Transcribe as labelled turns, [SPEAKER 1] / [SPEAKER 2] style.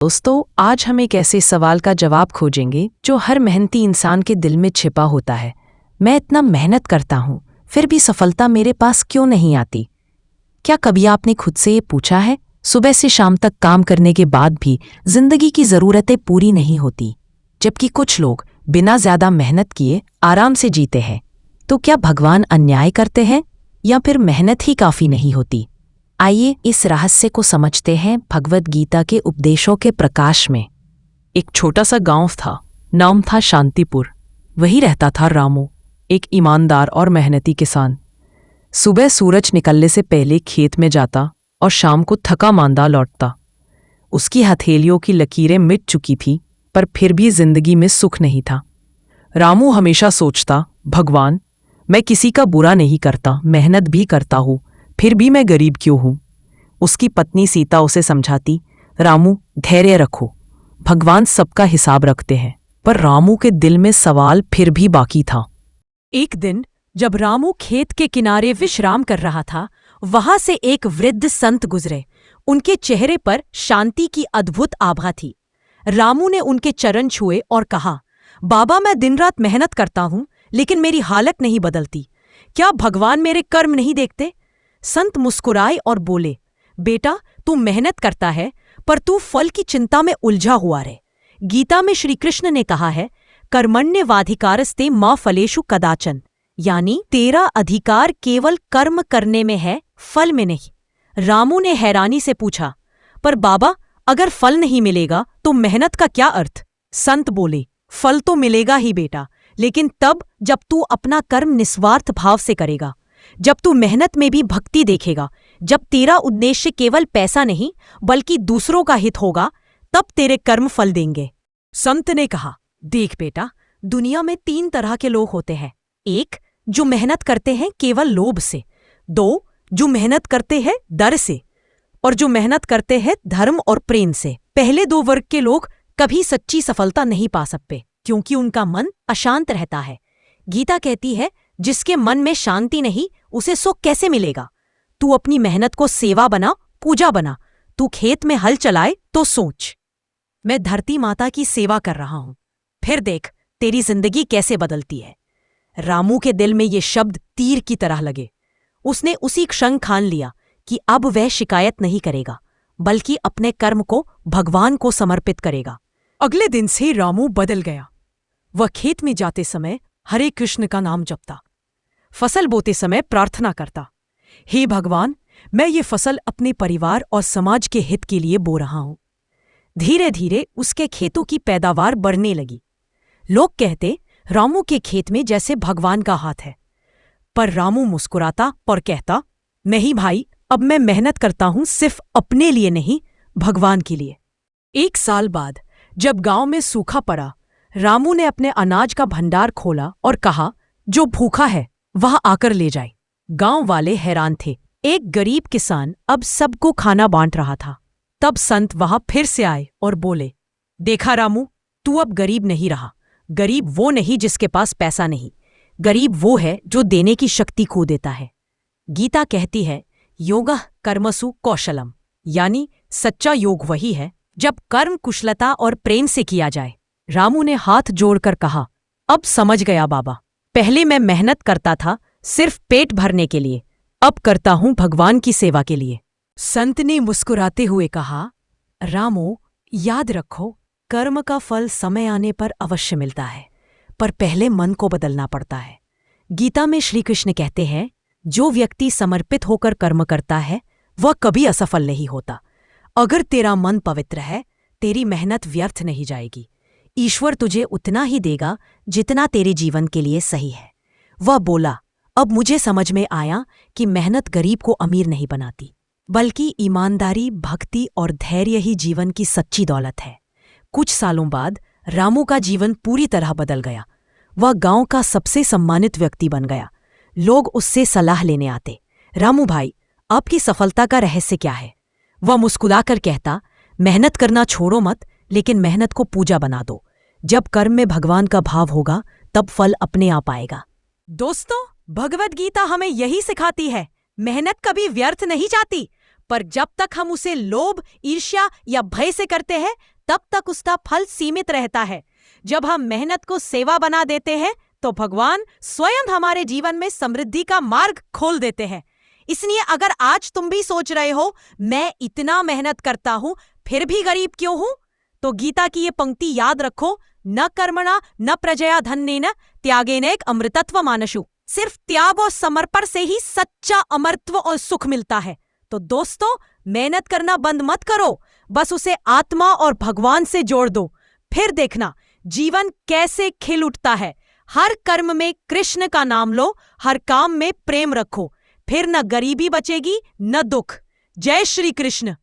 [SPEAKER 1] दोस्तों, आज हम एक ऐसे सवाल का जवाब खोजेंगे जो हर मेहनती इंसान के दिल में छिपा होता है। मैं इतना मेहनत करता हूँ, फिर भी सफलता मेरे पास क्यों नहीं आती? क्या कभी आपने खुद से ये पूछा है? सुबह से शाम तक काम करने के बाद भी जिंदगी की जरूरतें पूरी नहीं होती, जबकि कुछ लोग बिना ज्यादा मेहनत किए आराम से जीते हैं। तो क्या भगवान अन्याय करते हैं या फिर मेहनत ही काफी नहीं होती? आइए इस रहस्य को समझते हैं भगवद गीता के उपदेशों के प्रकाश में। एक छोटा सा गांव था, नाम था शांतिपुर। वही रहता था रामू, एक ईमानदार और मेहनती किसान। सुबह सूरज निकलने से पहले खेत में जाता और शाम को थका मांदा लौटता। उसकी हथेलियों की लकीरें मिट चुकी थी, पर फिर भी जिंदगी में सुख नहीं था। रामू हमेशा सोचता, भगवान, मैं किसी का बुरा नहीं करता, मेहनत भी करता हूं, फिर भी मैं गरीब क्यों हूं? उसकी पत्नी सीता उसे समझाती, रामू धैर्य रखो, भगवान सबका हिसाब रखते हैं। पर रामू के दिल में सवाल फिर भी बाकी था।
[SPEAKER 2] एक दिन जब रामू खेत के किनारे विश्राम कर रहा था, वहां से एक वृद्ध संत गुजरे। उनके चेहरे पर शांति की अद्भुत आभा थी। रामू ने उनके चरण छुए और कहा, बाबा, मैं दिन रात मेहनत करता हूं, लेकिन मेरी हालत नहीं बदलती। क्या भगवान मेरे कर्म नहीं देखते? संत मुस्कुराए और बोले, बेटा, तू मेहनत करता है, पर तू फल की चिंता में उलझा हुआ रहे। गीता में श्री कृष्ण ने कहा है, कर्मण्येवाधिकारस्ते मा फलेषु कदाचन, यानी तेरा अधिकार केवल कर्म करने में है, फल में नहीं। रामू ने हैरानी से पूछा, पर बाबा, अगर फल नहीं मिलेगा तो मेहनत का क्या अर्थ? संत बोले, फल तो मिलेगा ही बेटा, लेकिन तब जब तू अपना कर्म निस्वार्थ भाव से करेगा, जब तू मेहनत में भी भक्ति देखेगा, जब तेरा उद्देश्य केवल पैसा नहीं बल्कि दूसरों का हित होगा, तब तेरे कर्म फल देंगे। संत ने कहा, देख बेटा, दुनिया में 3 तरह के लोग होते हैं। 1, जो मेहनत करते हैं केवल लोभ से। 2, जो मेहनत करते हैं डर से। और जो मेहनत करते हैं धर्म और प्रेम से। पहले 2 वर्ग के लोग कभी सच्ची सफलता नहीं पा सकते, क्योंकि उनका मन अशांत रहता है। गीता कहती है, जिसके मन में शांति नहीं, उसे सुख कैसे मिलेगा? तू अपनी मेहनत को सेवा बना, पूजा बना। तू खेत में हल चलाए तो सोच, मैं धरती माता की सेवा कर रहा हूं, फिर देख तेरी जिंदगी कैसे बदलती है। रामू के दिल में ये शब्द तीर की तरह लगे। उसने उसी क्षण ठान लिया कि अब वह शिकायत नहीं करेगा, बल्कि अपने कर्म को भगवान को समर्पित करेगा। अगले दिन से रामू बदल गया। वह खेत में जाते समय हरे कृष्ण का नाम जपता, फसल बोते समय प्रार्थना करता, हे भगवान, मैं ये फसल अपने परिवार और समाज के हित के लिए बो रहा हूं। धीरे धीरे उसके खेतों की पैदावार बढ़ने लगी। लोग कहते, रामू के खेत में जैसे भगवान का हाथ है। पर रामू मुस्कुराता और कहता, नहीं भाई, अब मैं मेहनत करता हूं सिर्फ अपने लिए नहीं, भगवान के लिए। 1 साल बाद जब गांव में सूखा पड़ा, रामू ने अपने अनाज का भंडार खोला और कहा, जो भूखा है वह आकर ले जाए। गांव वाले हैरान थे। एक गरीब किसान अब सबको खाना बांट रहा था। तब संत वहां फिर से आए और बोले, देखा रामू, तू अब गरीब नहीं रहा। गरीब वो नहीं जिसके पास पैसा नहीं, गरीब वो है जो देने की शक्ति खो देता है। गीता कहती है, योगः कर्मसु कौशलम, यानी सच्चा योग वही है जब कर्म कुशलता और प्रेम से किया जाए। रामू ने हाथ जोड़कर कहा, अब समझ गया बाबा, पहले मैं मेहनत करता था सिर्फ पेट भरने के लिए, अब करता हूं भगवान की सेवा के लिए। संत ने मुस्कुराते हुए कहा, रामू, याद रखो, कर्म का फल समय आने पर अवश्य मिलता है, पर पहले मन को बदलना पड़ता है। गीता में श्री कृष्ण कहते हैं, जो व्यक्ति समर्पित होकर कर्म करता है वह कभी असफल नहीं होता। अगर तेरा मन पवित्र है, तेरी मेहनत व्यर्थ नहीं जाएगी। ईश्वर तुझे उतना ही देगा जितना तेरे जीवन के लिए सही है। वह बोला, अब मुझे समझ में आया कि मेहनत गरीब को अमीर नहीं बनाती, बल्कि ईमानदारी, भक्ति और धैर्य ही जीवन की सच्ची दौलत है। कुछ सालों बाद रामू का जीवन पूरी तरह बदल गया। वह गांव का सबसे सम्मानित व्यक्ति बन गया। लोग उससे सलाह लेने आते, रामू भाई, आपकी सफलता का रहस्य क्या है? वह मुस्कुराकर कहता, मेहनत करना छोड़ो मत, लेकिन मेहनत को पूजा बना दो। जब कर्म में भगवान का भाव होगा, तब फल अपने आप आएगा। दोस्तों, भगवद गीता हमें यही सिखाती है, मेहनत कभी व्यर्थ नहीं जाती, पर जब तक हम उसे लोभ, ईर्ष्या या भय से करते हैं, तब तक उसका फल सीमित रहता है। जब हम मेहनत को सेवा बना देते हैं, तो भगवान स्वयं हमारे जीवन में समृद्धि का मार्ग खोल देते हैं। इसलिए अगर आज तुम भी सोच रहे हो, मैं इतना मेहनत करता हूं फिर भी गरीब क्यों हूं, तो गीता की ये पंक्ति याद रखो, न कर्मणा न प्रजया धन्येन त्यागेनैक अमृतत्व मानशु। सिर्फ त्याग और समर्पण से ही सच्चा अमरत्व और सुख मिलता है। तो दोस्तों, मेहनत करना बंद मत करो, बस उसे आत्मा और भगवान से जोड़ दो। फिर देखना जीवन कैसे खिल उठता है। हर कर्म में कृष्ण का नाम लो, हर काम में प्रेम रखो, फिर न गरीबी बचेगी न दुख। जय श्री कृष्ण।